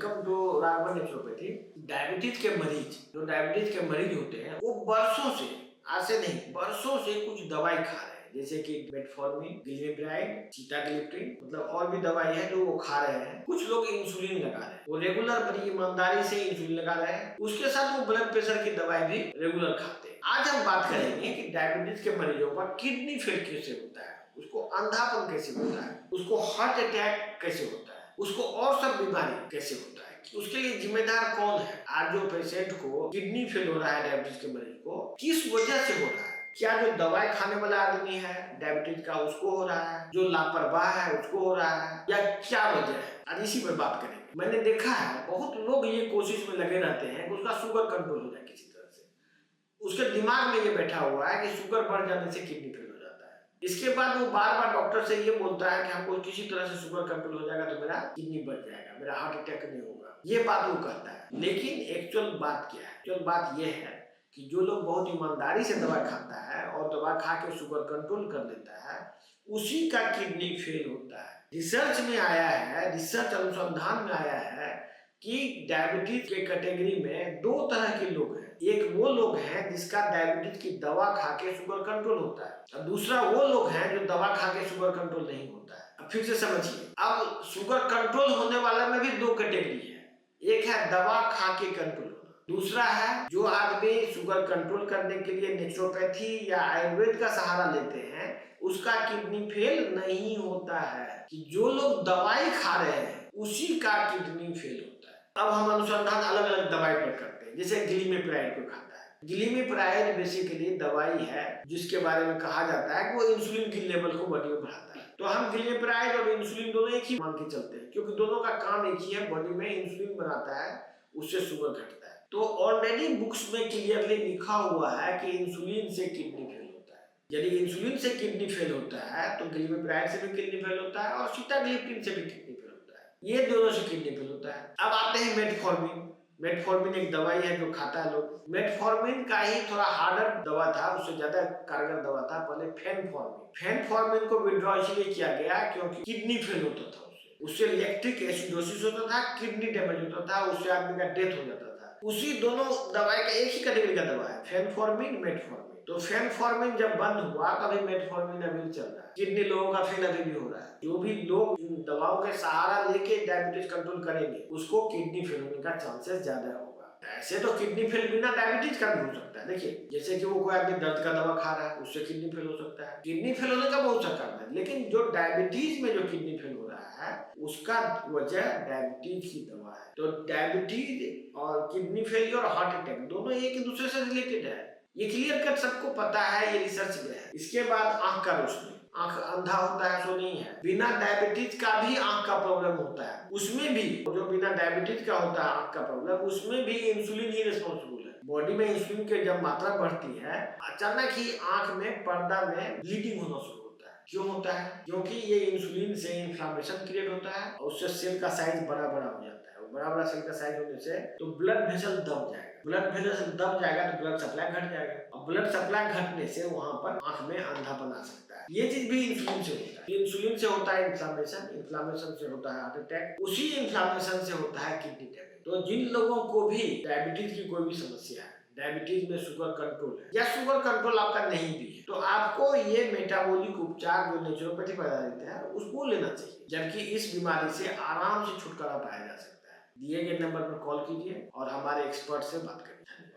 Welcome to Raghavan naturopathy. Diabetes के मरीज होते हैं वो बरसों से, आज से नहीं बरसों से कुछ दवाई खा रहे हैं, जैसे कि मेटफॉर्मिन, ग्लिमेब्राइड, सीटाग्लिप्टिन, मतलब और भी दवाई है जो वो खा रहे हैं। कुछ लोग इंसुलिन लगा रहे हैं, वो रेगुलर बड़ी ईमानदारी से इंसुलिन लगा रहे हैं। उसके साथ वो ब्लड प्रेशर की दवाई भी रेगुलर खाते हैं। आज हम बात करेंगे कि डायबिटीज के मरीजों का किडनी फेल कैसे होता है, उसको अंधापन कैसे होता है, उसको हार्ट अटैक कैसे होता है, उसको और सब बीमारी कैसे होता है, उसके लिए जिम्मेदार कौन है। आज जो पेशेंट को किडनी फेल हो रहा है, डायबिटीज के मरीज को किस वजह से हो रहा है, क्या जो दवाई खाने वाला आदमी है डायबिटीज का उसको हो रहा है, जो लापरवाह है उसको हो रहा है, या क्या वजह है, आज इसी पर बात करेंगे। मैंने देखा है बहुत लोग ये कोशिश में लगे रहते हैं कि उसका शुगर कंट्रोल हो जाए किसी तरह से। उसके दिमाग में ये बैठा हुआ है कि शुगर बढ़ जाने से किडनी फेल हो जाता है। इसके बाद वो बार बार डॉक्टर से ये बोलता है कि हमको किसी तरह से शुगर कंट्रोल हो जाएगा तो मेरा किडनी बढ़ जाएगा, मेरा हार्ट अटैक नहीं होगा, ये बात वो कहता है। लेकिन एक्चुअल बात क्या है? एक्चुअल बात ये है कि जो लोग बहुत ईमानदारी से दवा खाता है और दवा खा के शुगर कंट्रोल कर लेता है, उसी का किडनी फेल होता है। रिसर्च में आया है, रिसर्च अनुसंधान में आया है कि डायबिटीज के कैटेगरी में दो तरह के लोग हैं। एक वो लोग हैं जिसका डायबिटीज की दवा खा के शुगर कंट्रोल होता है, और दूसरा वो लोग हैं जो दवा खा के शुगर कंट्रोल नहीं होता है। अब फिर से समझिए, अब शुगर कंट्रोल होने वाले में भी दो कैटेगरी है। एक है दवा खा के कंट्रोल होना, दूसरा है जो आदमी शुगर कंट्रोल करने के लिए नेचुरोपैथी या आयुर्वेद का सहारा लेते हैं, उसका किडनी फेल नहीं होता है। कि जो लोग दवाई खा रहे हैं उसी का किडनी फेल होता है। अब हम अनुसंधान अलग अलग दवाई पर करते हैं, जैसे ग्लिमेब्राइड को खाता है। ग्लिमेब्राइड बेसिकली दवाई है जिसके बारे में कहा जाता है कि वो इंसुलिन की लेवल को बॉडी में बढ़ाता है। तो हम ग्लिमेब्राइड और इंसुलिन दोनों एक ही मान के चलते हैं, क्योंकि दोनों का काम एक ही है, बॉडी में इंसुलिन बनाता है, उससे शुगर घटता है। तो ऑलरेडी बुक्स में क्लियरली लिखा हुआ है कि इंसुलिन से किडनी फेल होता है। यदि इंसुलिन से किडनी फेल होता है तो ग्लिमेब्राइड से भी किडनी फेल होता है और सीटाग्लिप्टिन से भी किडनी फेल होता है। ये दोनों से किडनी फेल होता है। अब आते हैं मेटफॉर्मिन। मेटफॉर्मिन एक दवाई है जो खाता है लोग। मेटफॉर्मिन का ही थोड़ा हार्डर दवा था, उससे ज्यादा कारगर दवा था पहले फेनफॉर्मिन। फेनफॉर्मिन को विड्रॉ इसलिए किया गया क्योंकि किडनी फेल होता था, उससे लैक्टिक एसिडोसिस होता था, किडनी डैमेज होता था, उससे आदमी का डेथ हो जाता था। उसी दोनों दवाई का एक ही कैटेगरी का दवा है, फेनफॉर्मिन, मेटफॉर्मिन। तो फेनफॉर्मिन जब बंद हुआ तभी मेटफॉर्मिन अभी चल रहा है। किडनी लोगों का फेल अभी भी हो रहा है। जो भी लोग इन दवाओं के सहारा लेके डायबिटीज कंट्रोल करेंगे उसको किडनी फेल होने का चांसेस ज्यादा होगा। ऐसे तो किडनी फेल बिना डायबिटीज का भी हो सकता है। देखिए, जैसे कि वो कोई आदमी दर्द का दवा खा रहा है, उससे किडनी फेल हो सकता है। किडनी फेल होने का बहुत सा कारण है, लेकिन जो डायबिटीज में जो किडनी फेल हो रहा है उसका वजह डायबिटीज की दवा है। तो डायबिटीज और किडनी फेलियर और हार्ट अटैक दोनों एक दूसरे से रिलेटेड है, ये क्लियर कट सबको पता है, ये रिसर्च में है। इसके बाद आंख का रोशनी, आंख अंधा होता है सो नहीं है, बिना डायबिटीज का भी आंख का प्रॉब्लम होता है। उसमें भी जो बिना डायबिटीज का होता है आंख का प्रॉब्लम, उसमें भी इंसुलिन ही रिस्पॉन्सिबल है। बॉडी में इंसुलिन की जब मात्रा बढ़ती है, अचानक ही आंख में पर्दा में ब्लीडिंग होना शुरू होता है। क्यों होता है? क्योंकि ये इंसुलिन से इन्फ्लेमेशन क्रिएट होता है और उससे सेल का साइज बड़ा बड़ा हो जाता है। बड़ा बड़ा सेल का साइज होने से तो ब्लड वेसल दब जाएगा। ब्लड वेसल दब जाएगा तो ब्लड सप्लाई घट जाएगा, और ब्लड सप्लाई घटने से वहां पर आंख में अंधापन आ सकता है। ये चीज भी इंसुलिन से होता है। इंसुलिन से होता है इन्फ्लेमेशन, इन्फ्लेमेशन से होता है हार्ट अटैक, उसी इन्फ्लेमेशन से होता है किडनी डैमेज। तो जिन लोगों को भी डायबिटीज की कोई भी समस्या है, डायबिटीज में शुगर कंट्रोल है या शुगर कंट्रोल आपका नहीं भी है, तो आपको ये मेटाबॉलिक उपचार जो नेचुरोपैथी बता देते हैं उसको लेना चाहिए, जबकि इस बीमारी से आराम से छुटकारा पाया जा सकता है। दिए गए नंबर पर कॉल कीजिए और हमारे एक्सपर्ट से बात करिए।